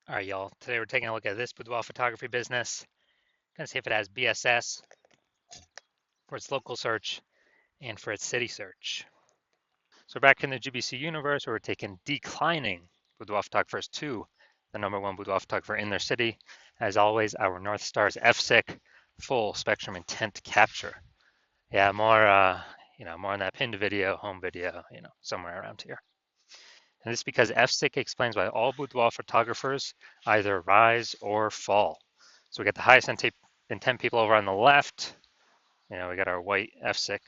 All right, y'all. Today we're taking a look at this boudoir photography business. Gonna see if it has BSS for its local search and for its city search. So back in the GBC universe, we're taking declining boudoir photographers to the #1 boudoir photographer in their city. As always, our North Star is FSIC, full spectrum intent capture. Yeah, more on that pinned video, home video, somewhere around here. And this is because FSIC explains why all boudoir photographers either rise or fall. So we got the highest intent people over on the left. We got our white FSIC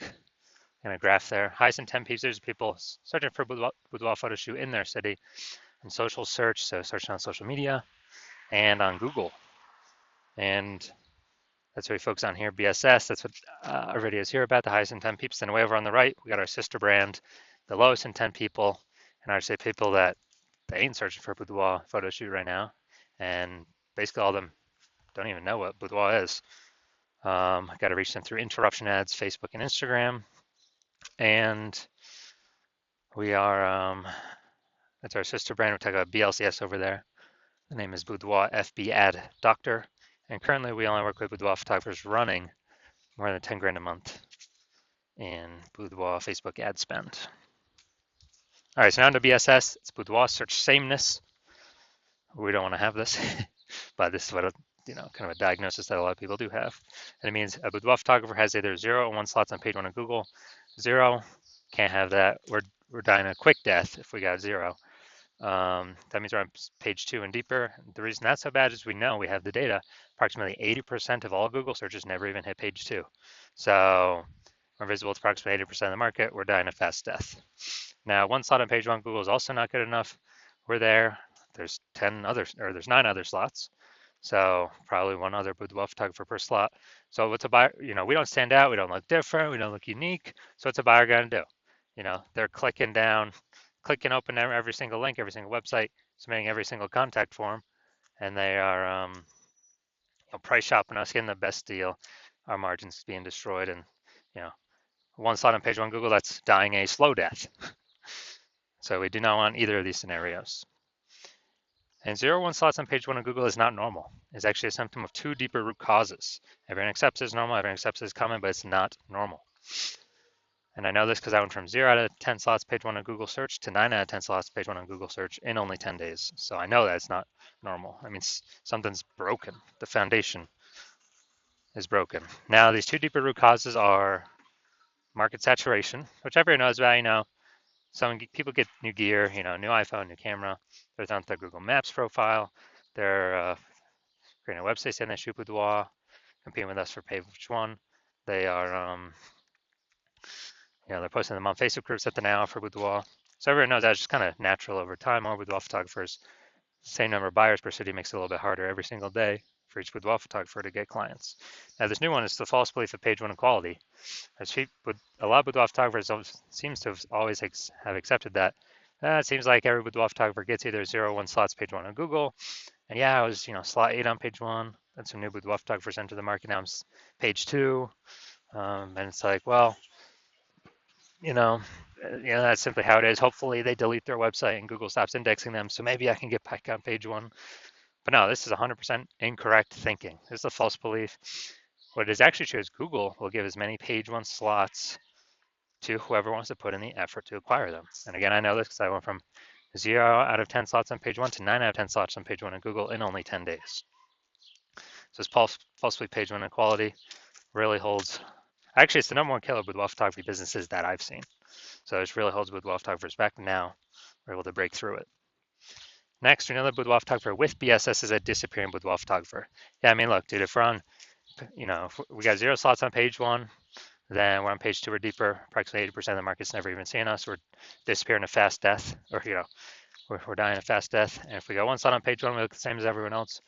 in a graph there. Highest intent people searching for boudoir photo shoot in their city and social search, so searching on social media and on Google. And that's what we focus on here, BSS. That's what our video is here about, the highest intent people. Then way over on the right, we got our sister brand, the lowest intent people, and I would say people that they ain't searching for a boudoir photo shoot right now. And basically all of them don't even know what boudoir is. I got to reach them through interruption ads, Facebook and Instagram. And we are, that's our sister brand. We talk about BLCS over there. The name is Boudoir FB Ad Doctor. And currently we only work with boudoir photographers running more than 10 grand a month in boudoir Facebook ad spend. All right, so now to BSS. It's boudoir search sameness. We don't want to have this, but this is what kind of a diagnosis that a lot of people do have. And it means a boudoir photographer has either 0 or 1 slots on page 1 of Google. 0, can't have that. We're dying a quick death if we got 0. That means we're on page 2 and deeper. The reason that's so bad is we know we have the data. Approximately 80% of all Google searches never even hit page 2. So we're visible to approximately 80% of the market. We're dying a fast death. Now, 1 slot on page 1 Google is also not good enough. We're there. There's 9 other slots. So probably 1 other boudoir photographer per slot. So what's a buyer? We don't stand out. We don't look different. We don't look unique. So what's a buyer going to do? They're clicking open every single link, every single website, submitting every single contact form, and they are price shopping us, getting the best deal. Our margins being destroyed, and 1 slot on page 1 Google, that's dying a slow death. So we do not want either of these scenarios. And 0 1 slots on page 1 of Google is not normal. It's actually a symptom of 2 deeper root causes. Everyone accepts it's normal, everyone accepts it's common, but it's not normal. And I know this because I went from 0 out of 10 slots page 1 on Google search to 9 out of 10 slots page 1 on Google search in only 10 days. So I know that it's not normal. I mean, something's broken. The foundation is broken. Now, these 2 deeper root causes are market saturation, which everyone knows about. Some people get new gear, new iPhone, new camera. They're on their Google Maps profile. They're creating a website saying they shoot boudoir, competing with us for page 1. They are, they're posting them on Facebook groups that they now offer boudoir. So everyone knows that's just kind of natural over time. More boudoir photographers, same number of buyers per city makes it a little bit harder every single day for each boudoir photographer to get clients. Now this new one is the false belief of page 1 equality. A lot of boudoir photographers seems to have always have accepted that. It seems like every boudoir photographer gets either 0 or 1 slots page 1 on Google. And yeah, I was slot 8 on page 1. That's some new boudoir photographers enter the market. Now I'm page 2. And it's like, well, that's simply how it is. Hopefully they delete their website and Google stops indexing them, so maybe I can get back on page 1. But no, this is 100% incorrect thinking. This is a false belief. What it is actually true is Google will give as many page 1 slots to whoever wants to put in the effort to acquire them. And again, I know this because I went from 0 out of 10 slots on page 1 to 9 out of 10 slots on page 1 in Google in only 10 days. So this false belief page 1 equality really holds. Actually, it's the #1 killer boudoir photography businesses that I've seen. So this really holds boudoir photographers back. Now we're able to break through it. Next, we know that boudoir photographer with BSS is a disappearing boudoir photographer. Yeah, I mean, look, dude, if we're on, if we got 0 slots on page 1, then we're on page 2 or deeper. Approximately 80% of the market's never even seen us. We're disappearing a fast death, or we're dying a fast death. And if we got 1 slot on page 1, we look the same as everyone else.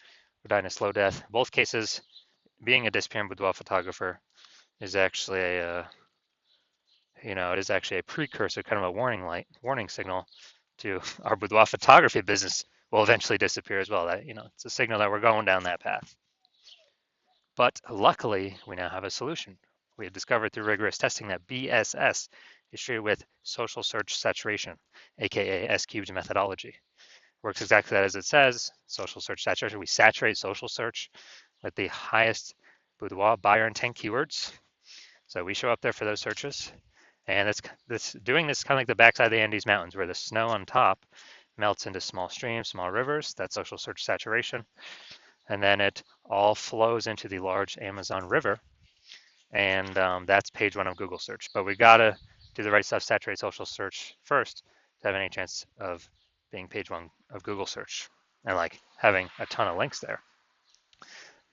We're dying a slow death. In both cases, being a disappearing boudoir photographer is actually it is actually a precursor, kind of a warning signal to our boudoir photography business will eventually disappear as well. That it's a signal that we're going down that path. But luckily, we now have a solution. We have discovered through rigorous testing that BSS is treated with social search saturation, aka S cubed methodology. Works exactly as it says. Social search saturation. We saturate social search with the highest boudoir buyer intent keywords. So we show up there for those searches. And doing this kind of like the backside of the Andes Mountains, where the snow on top melts into small streams, small rivers. That's social search saturation. And then it all flows into the large Amazon River. And that's page one of Google search. But we gotta do the right stuff, saturate social search first to have any chance of being page one of Google search and like having a ton of links there.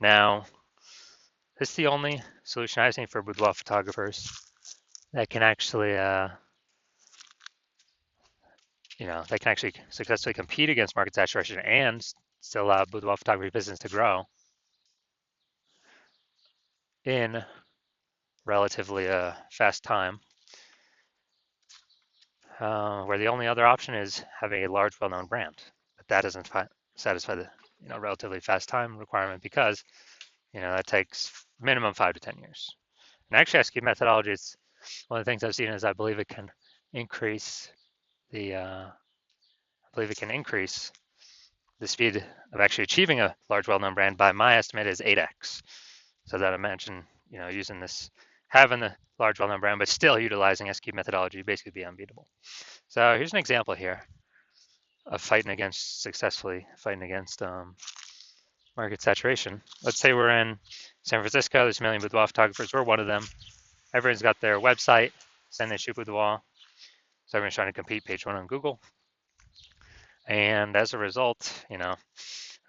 Now, this is the only solution I've seen for boudoir photographers that can actually, they can actually successfully compete against market saturation and still allow boudoir photography business to grow in relatively fast time. Where the only other option is having a large, well-known brand, but that doesn't satisfy the relatively fast time requirement because that takes minimum 5 to 10 years. And actually, SQ methodology, it's one of the things I've seen is I believe it can increase the speed of actually achieving a large, well-known brand by my estimate is 8x. So that imagine using this, having the large, well-known brand, but still utilizing SQ methodology, basically be unbeatable. So here's an example here of successfully fighting against market saturation. Let's say we're in San Francisco, there's a million boudoir photographers, we're one of them. Everyone's got their website, saying they shoot boudoir. So everyone's trying to compete page one on Google. And as a result,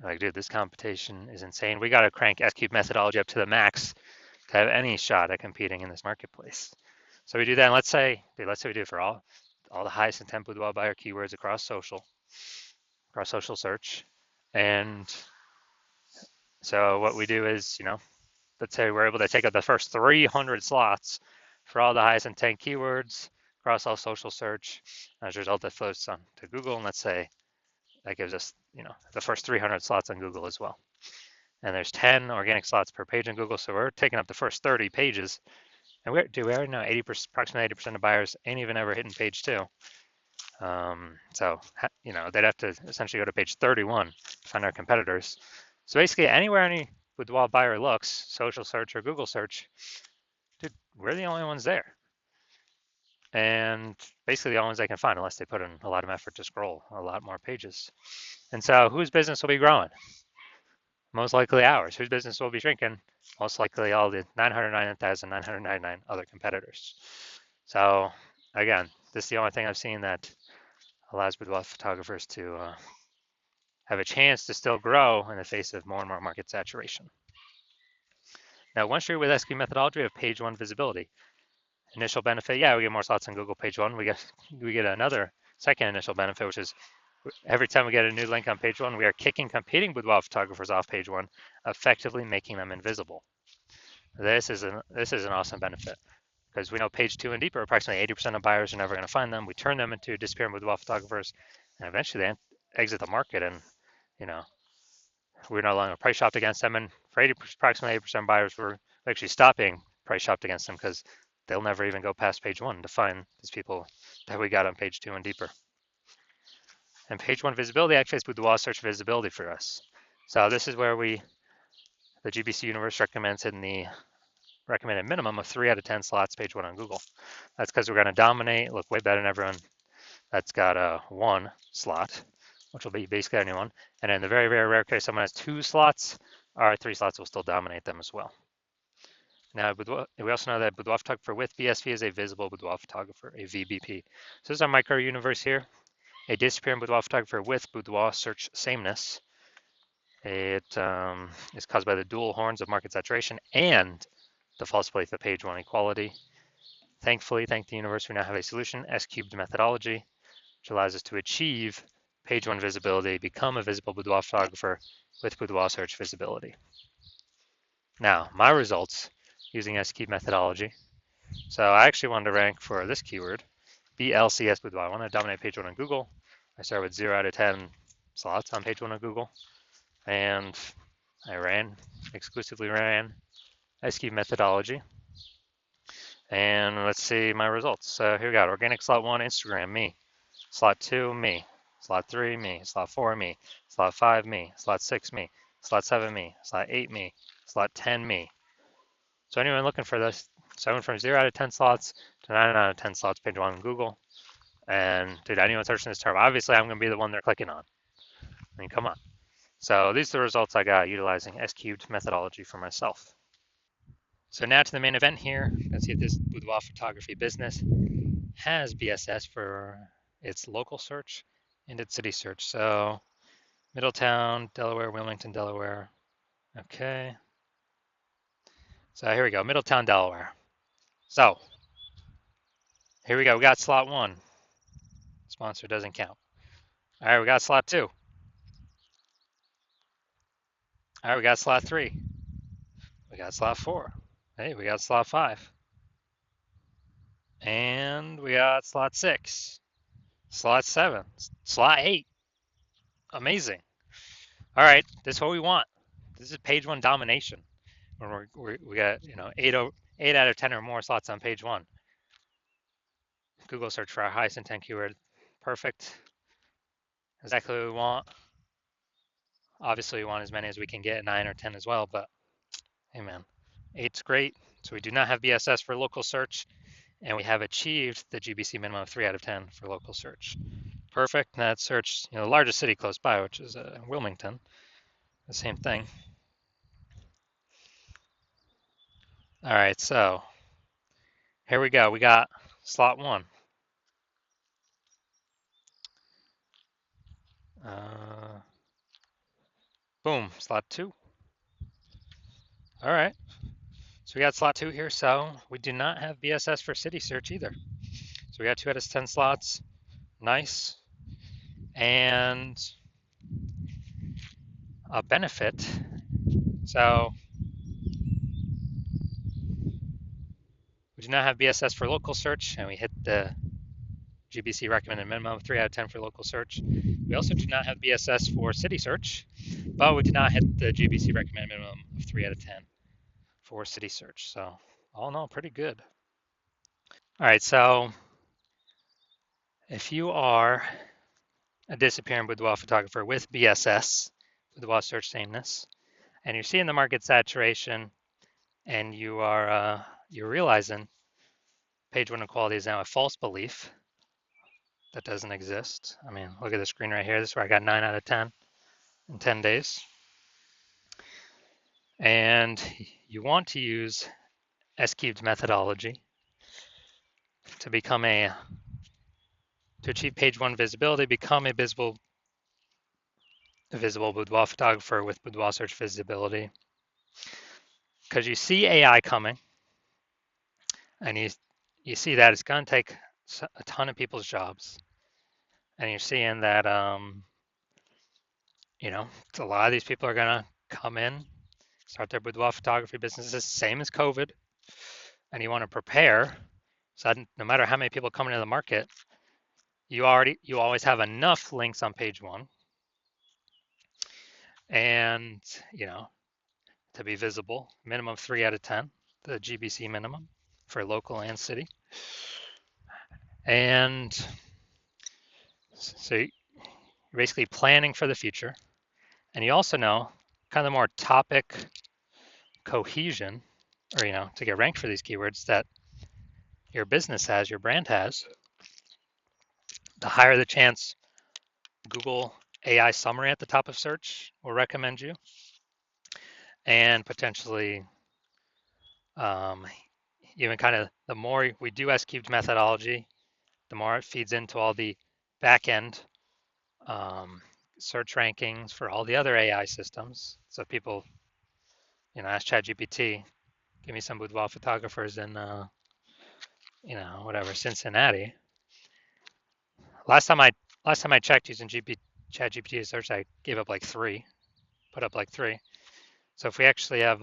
like, dude, this competition is insane. We got to crank SQ methodology up to the max to have any shot at competing in this marketplace. So we do that, and let's say we do it for all the highest intent boudoir buyer keywords across social search. And so what we do is, let's say we're able to take up the first 300 slots for all the highest intent keywords across all social search. As a result, that flows on to Google, and let's say that gives us, the first 300 slots on Google as well. And there's 10 organic slots per page on Google, so we're taking up the first 30 pages. And we already know approximately 80% of buyers ain't even ever hitting page 2. So, they'd have to essentially go to page 31 to find our competitors. So basically, anywhere any boudoir buyer looks, social search or Google search, dude, we're the only ones there. And basically the only ones they can find, unless they put in a lot of effort to scroll a lot more pages. And so whose business will be growing? Most likely ours. Whose business will be shrinking? Most likely all the 999,999 other competitors. So again, this is the only thing I've seen that allows boudoir photographers to have a chance to still grow in the face of more and more market saturation. Now, once you're with SQ methodology, we have page one visibility. Initial benefit, we get more slots on Google page one. We get another second initial benefit, which is every time we get a new link on page one, we are kicking competing boudoir photographers off page one, effectively making them invisible. This is an awesome benefit because we know page 2 and deeper, approximately 80% of buyers are never going to find them. We turn them into disappearing boudoir photographers, and eventually they exit the market, and we're no longer price shopped against them. And for approximately 80% of buyers, we're actually stopping price shopped against them because they'll never even go past page 1 to find these people that we got on page 2 and deeper. And page 1 visibility actually is boudoir search visibility for us. So this is where the GBC universe recommends in the recommended minimum of 3 out of 10 slots page 1 on Google. That's because we're going to dominate, look way better than everyone that's got a 1 slot, which will be basically anyone. And in the very, very rare case someone has 2 slots, our 3 slots will still dominate them as well. Now, we also know that boudoir photographer with BSV is a visible boudoir photographer, a VBP. So this is our micro universe here. A disappearing boudoir photographer with boudoir search sameness. It is caused by the dual horns of market saturation and the false belief of page 1 equality. Thankfully, thank the universe, we now have a solution, S-cubed methodology, which allows us to achieve page 1 visibility, become a visible boudoir photographer with boudoir search visibility. Now, my results using S-cubed methodology. So I actually wanted to rank for this keyword, BLCS boudoir. I want to dominate page 1 on Google. I start with 0 out of 10 slots on page 1 on Google. And I exclusively ran S-cubed methodology. And let's see my results. So here we got organic slot 1, Instagram, me. Slot 2, me. Slot 3, me. Slot 4, me. Slot 5, me. Slot 6, me. Slot 7, me. Slot 8, me. Slot 10, me. So anyone looking for this, so I went from 0 out of 10 slots to 9 out of 10 slots, page 1 on Google. And dude, anyone searching this term, obviously I'm going to be the one they're clicking on. I mean, come on. So these are the results I got utilizing S-cubed methodology for myself. So now to the main event here. Let's see if this boudoir photography business has BSS for its local search and its city search. So Middletown, Delaware, Wilmington, Delaware. Okay. So here we go, Middletown, Delaware. So here we go, we got slot 1. Sponsor doesn't count. All right, we got slot 2. All right, we got slot 3. We got slot 4. Hey, we got slot 5. And we got slot 6. Slot 7. Slot 8. Amazing. All right, this is what we want. This is page 1 domination. When we got, 8 out of 10 or more slots on page 1. Google search for our highest intent keyword. Perfect. Exactly what we want. Obviously, we want as many as we can get, 9 or 10 as well, but hey man, 8's great. So we do not have BSS for local search, and we have achieved the GBC minimum of 3 out of 10 for local search. Perfect. And that search, the largest city close by, which is Wilmington, the same thing. All right, so here we go. We got slot 1. Boom, slot 2. All right. So we got slot 2 here. So we do not have BSS for city search either. So we got 2 out of 10 slots. Nice. And a benefit. So we do not have BSS for local search, and we hit the GBC recommended minimum of 3 out of 10 for local search. We also do not have BSS for city search, but we did not hit the GBC recommended minimum of 3 out of 10 for city search. So all in all, pretty good. All right, so if you are a disappearing boudoir photographer with BSS, boudoir search sameness, and you're seeing the market saturation, and you're realizing page 1 equality is now a false belief that doesn't exist. I mean, look at the screen right here. This is where I got 9 out of 10 in 10 days. And you want to use S-cubed methodology to achieve page 1 visibility, become a visible boudoir photographer with boudoir search visibility. Because you see AI coming, and you see that it's going to take a ton of people's jobs, and you're seeing that a lot of these people are going to come in, start their boudoir photography businesses, same as COVID, and you want to prepare so that no matter how many people come into the market, you always have enough links on page 1, and to be visible, minimum 3 out of 10, the GBC minimum for local and city. And so you're basically planning for the future. And you also know kind of the more topic cohesion, or to get ranked for these keywords that your business has, your brand has, the higher the chance Google AI summary at the top of search will recommend you. And potentially even kind of the more we do S-cubed methodology, the more it feeds into all the back-end search rankings for all the other AI systems. So people, ask ChatGPT, give me some boudoir photographers in, Cincinnati. Last time I checked using ChatGPT to search, I gave up like 3, put up like 3. So if we actually have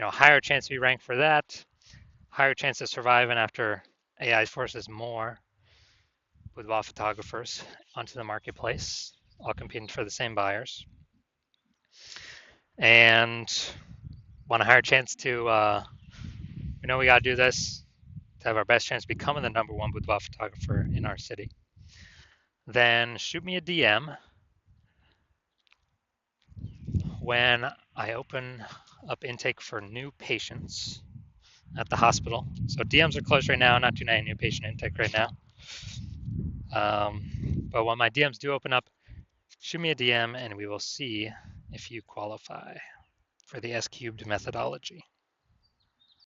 higher chance to be ranked for that, higher chance of surviving after AI forces more boudoir photographers onto the marketplace, all competing for the same buyers, and want a higher chance to, we got to do this to have our best chance of becoming the #1 boudoir photographer in our city. then shoot me a DM when I open up intake for new patients at the hospital. So DMs are closed right now, not doing any new patient intake right now. But when my DMs do open up, shoot me a DM and we will see if you qualify for the S cubed methodology.